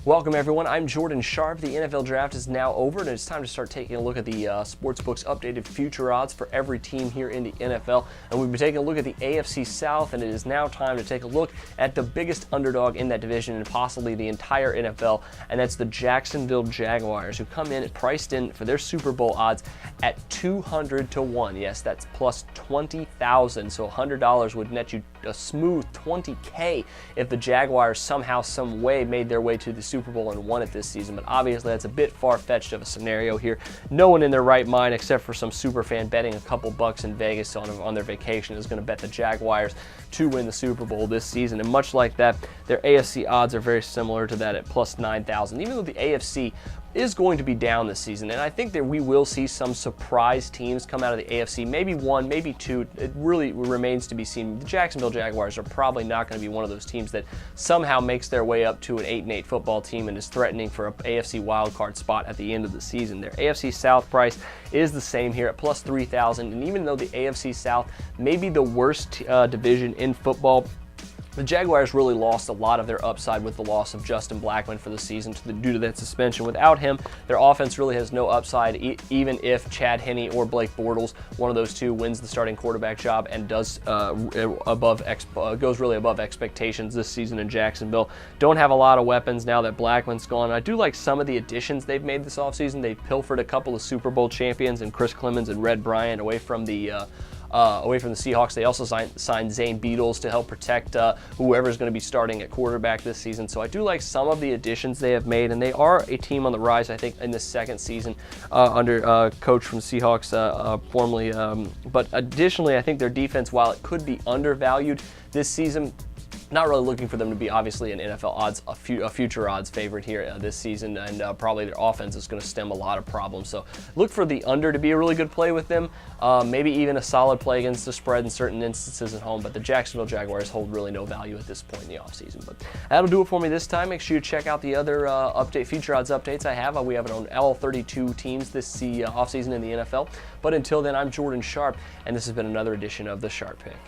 Welcome everyone, I'm Jordan Sharp. The NFL draft is now over and it's time to start taking a look at the sportsbooks updated future odds for every team here in the NFL. And we've been taking a look at the AFC South, and it is now time to take a look at the biggest underdog in that division and possibly the entire NFL, and that's the Jacksonville Jaguars, who come in priced in for their Super Bowl odds at 200 to 1. Yes, that's plus 20,000, so $100 would net you a smooth 20K if the Jaguars somehow, some way made their way to the Super Bowl and won it this season. But obviously that's a bit far-fetched of a scenario here. No one in their right mind, except for some super fan betting a couple bucks in Vegas on their vacation, is going to bet the Jaguars to win the Super Bowl this season. And much like that, their AFC odds are very similar to that at plus 9,000, even though the AFC is going to be down this season. And I think that we will see some surprise teams come out of the AFC, maybe one, maybe two. It really remains to be seen. The Jacksonville Jaguars are probably not going to be one of those teams that somehow makes their way up to an 8-8 football team and is threatening for an AFC wildcard spot at the end of the season. Their AFC South price is the same here at plus 3,000, and even though the AFC South may be the worst division in football, the Jaguars really lost a lot of their upside with the loss of Justin Blackmon for the season due to that suspension. Without him, their offense really has no upside, even if Chad Henne or Blake Bortles, one of those two, wins the starting quarterback job and does goes really above expectations this season in Jacksonville. Don't have a lot of weapons now that Blackmon's gone. I do like some of the additions they've made this offseason. They've pilfered a couple of Super Bowl champions and Chris Clemens and Red Bryant away from the Seahawks. They also signed Zane Beadles to help protect whoever's going to be starting at quarterback this season. So I do like some of the additions they have made, and they are a team on the rise, I think, in the second season under coach from Seahawks formerly. But additionally, I think their defense, while it could be undervalued this season, not really looking for them to be obviously an NFL odds, a future odds favorite here this season, and probably their offense is going to stem a lot of problems. So look for the under to be a really good play with them, maybe even a solid play against the spread in certain instances at home, but the Jacksonville Jaguars hold really no value at this point in the offseason. But that'll do it for me this time. Make sure you check out the other future odds updates I have. We have it on all 32 teams this offseason in the NFL. But until then, I'm Jordan Sharp, and this has been another edition of The Sharp Pick.